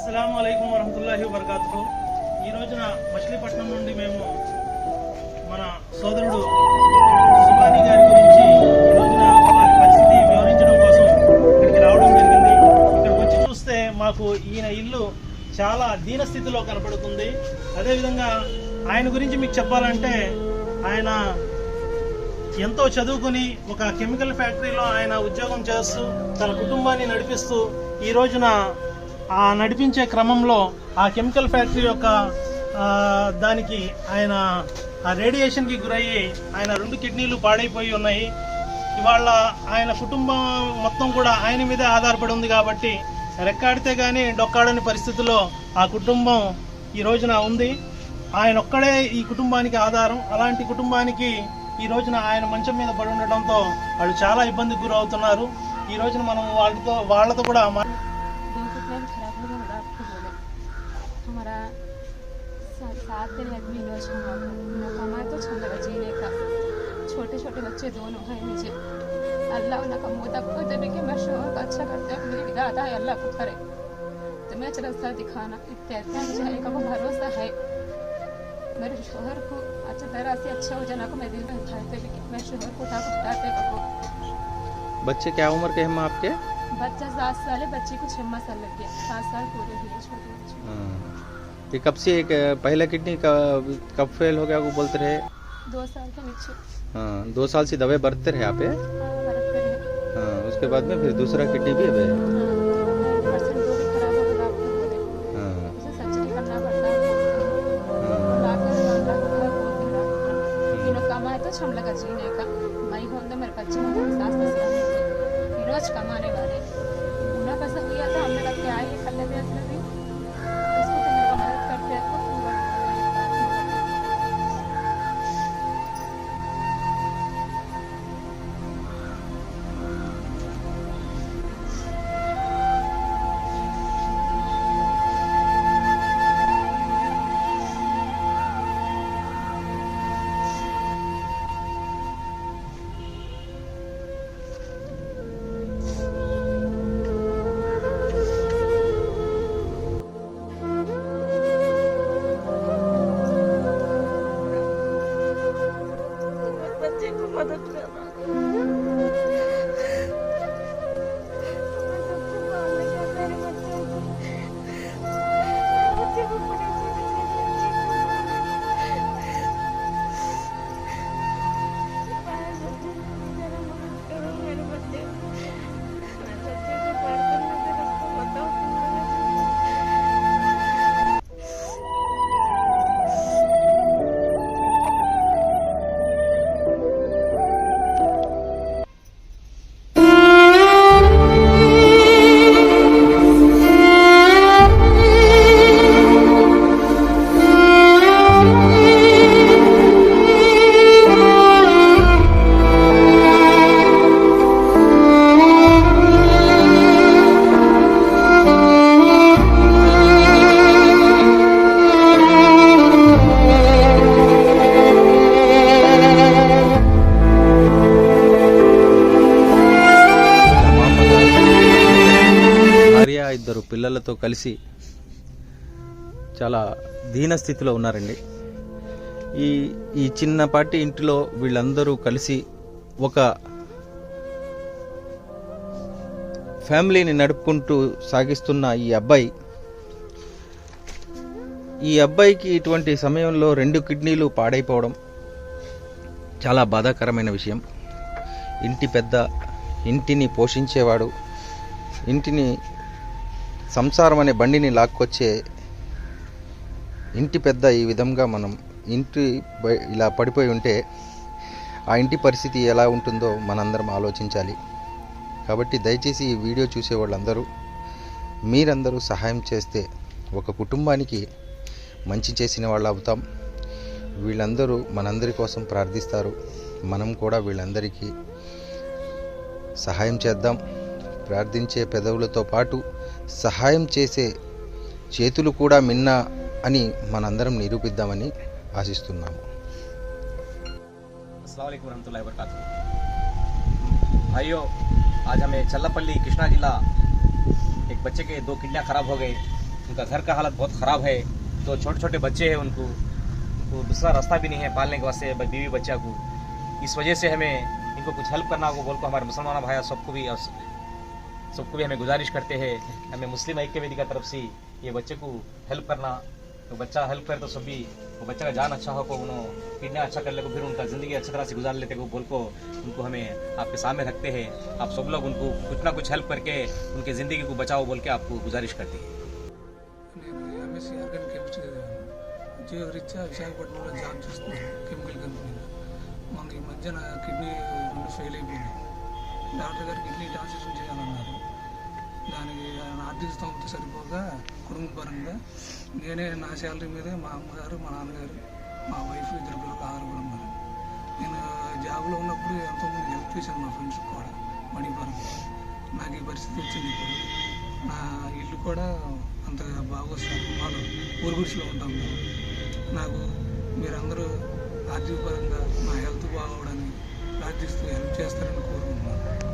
అస్సలాము అలైకుం వరహమతుల్లాహి వబర్కాతుహు। ఈ రోజున మచిలీపట్నం నుండి మేము మన సోదరుడు సుబానీ గారి గురించి ఈ రోజున వారి పరిస్థితి వివరించడం కోసం ఇక్కడికి రావడం జరిగింది। ఇక్కడికి వచ్చి చూస్తే మాకు ఈయన ఇల్లు చాలా దీనస్థితిలో కనపడుతుంది। అదేవిధంగా ఆయన గురించి మీకు చెప్పాలంటే ఆయన ఎంతో చదువుకుని ఒక కెమికల్ ఫ్యాక్టరీలో ఆయన ఉద్యోగం చేస్తూ తన కుటుంబాన్ని నడిపిస్తూ ఈ రోజున ఆ నడిపించే క్రమంలో ఆ కెమికల్ ఫ్యాక్టరీ యొక్క దానికి ఆయన ఆ రేడియేషన్కి గురయ్యి ఆయన 2 కిడ్నీలు పాడైపోయి ఉన్నాయి। ఇవాళ ఆయన కుటుంబం మొత్తం కూడా ఆయన మీదే ఆధారపడి ఉంది కాబట్టి రెక్కాడితే కానీ డొక్కాడని పరిస్థితిలో ఆ కుటుంబం ఈ రోజున ఉంది। ఆయన ఒక్కడే ఈ కుటుంబానికి ఆధారం। అలాంటి కుటుంబానికి ఈ రోజున ఆయన మంచం మీద పడి ఉండడంతో వాళ్ళు చాలా ఇబ్బందికి గురవుతున్నారు। ఈ రోజున మనం వాళ్ళతో కూడా हमारा 7 दिन आदमी लोच ना कमाए तो छंद लगा जीने का। छोटे छोटे बच्चे दोनों हैं मुझे। अल्लाह उन्हें कमो तक को जब कि मैं शोहर का अच्छा करते हैं मेरी इरादा है अल्लाह को करे तो मैं रास्ता दिखाना इतना मुझे का वो भरोसा है मेरे शोहर को अच्छा तरह से अच्छा हो जाना को मैं दिल में उठाते लेकिन मैं शोहर को उठाते को। बच्चे क्या उम्र के हैं आपके? बच्चा 7 साल है, बच्चे को 6 साल लग गया। 7 साल पूरे हुए छोटे बच्चे। ये कब से एक पहला किडनी का कब फेल हो गया वो बोलते रहे? 2 साल के नीचे। हाँ 2 साल से दवाई बरतते रहे आप? हाँ उसके बाद में फिर दूसरा किडनी भी है। हम लगा जीने का भाई हो मेरे बच्चे सास रोज कमाने वाले उन्हें पैसा किया था हमने कहा क्या ये कर लेते हैं भी उसको तो मेरा मदद करते हैं तो मदद करना ఇద్దరు పిల్లలతో కలిసి చాలా దీన స్థితిలో ఉన్నారండి। ఈ చిన్నపాటి ఇంటిలో వీళ్ళందరూ కలిసి ఒక ఫ్యామిలీని నడుపుకుంటూ సాగిస్తున్న ఈ అబ్బాయికి ఇటువంటి సమయంలో 2 కిడ్నీలు పాడైపోవడం చాలా బాధాకరమైన విషయం। ఇంటి పెద్ద, ఇంటిని పోషించేవాడు, ఇంటిని సంసారం అనే బండిని లాక్కొచ్చే ఇంటి పెద్ద ఈ విధంగా మనం ఇలా పడిపోయి ఉంటే ఆ ఇంటి పరిస్థితి ఎలా ఉంటుందో మనందరం ఆలోచించాలి। కాబట్టి దయచేసి ఈ వీడియో చూసే వాళ్ళందరూ మీరందరూ సహాయం చేస్తే ఒక కుటుంబానికి మంచి చేసిన వాళ్ళు అవుతాం। వీళ్ళందరూ మనందరి కోసం ప్రార్థిస్తారు, మనం కూడా వీళ్ళందరికీ సహాయం చేద్దాం। ప్రార్థించే పెదవులతో పాటు సహాయం చేసే చేతులు కూడా మిన్న అని మనందరం నిరూపిద్దామని ఆశిస్తున్నాము। अस्सलाम वालेकुम रहमतुल्लाहि व बरकातहू। भाइयों, आज हमें चल्लापल्ली कृष्णा जिला एक बच्चे के 2 किडनियाँ खराब हो गए। उनका घर का हालत बहुत ख़राब है, तो छोटे छोटे बच्चे हैं उनको, तो दूसरा रास्ता भी नहीं है पालने के वास्ते बीवी बच्चा को। इस वजह से हमें इनको कुछ हेल्प करना होगा बोल को हमारे मुसलमान भाई सबको भी हमें गुजारिश करते हैं। हमें मुस्लिम ऐक्य वेदी का तरफ से ये बच्चे को हेल्प करना, तो बच्चा हेल्प करे तो सभी वो बच्चा का जान अच्छा हो को उन्होंने किडनी अच्छा कर ले को फिर उनका ज़िंदगी अच्छी तरह से गुजार लेते को बोल को उनको हमें आपके सामने रखते हैं। आप सब लोग उनको कुछ ना कुछ हेल्प करके उनकी ज़िंदगी को बचाओ बोल के आपको गुजारिश करते हैं। నేను ఎంఎస్సీ ఆర్గానిక్ కెమిస్ట్రీ చదివాను. ఉద్యోగరీత్యా విశాఖపట్నంలో జాబ్ చేస్తున్నాను కెమికల్ కంపెనీలో. మనకి ఈ మధ్యన కిడ్నీ 2 ఫెయిల్ అయిపోయింది. డాక్టర్ గారు కిడ్నీ ట్రాన్స్ప్లాంట్ చేయాలన్నారు. దానికి ఆర్థిక స్థోమత సరిపోక కుటుంబ పరంగా నేనే నా శాలరీ మీదే మా అమ్మగారు మా నాన్నగారు మా వైఫ్ 2 పిల్లలు 6 ఉన్నారు. నేను జాబ్లో ఉన్నప్పుడు ఎంతోమంది హెల్ప్ చేశాను మా ఫ్రెండ్స్ కూడా మనీ పరంగా. నాకు ఈ పరిస్థితి వచ్చింది. ఇప్పుడు నా ఇల్లు కూడా అంత బాగోస్తుంది. వాళ్ళు ఊరుగుడిలో ఉంటాం మేము. నాకు మీరందరూ ఆర్థిక పరంగా నా హెల్త్ బాగోవడానికి ప్రార్థిస్తూ హెల్ప్ చేస్తారని కోరుకుంటున్నాను.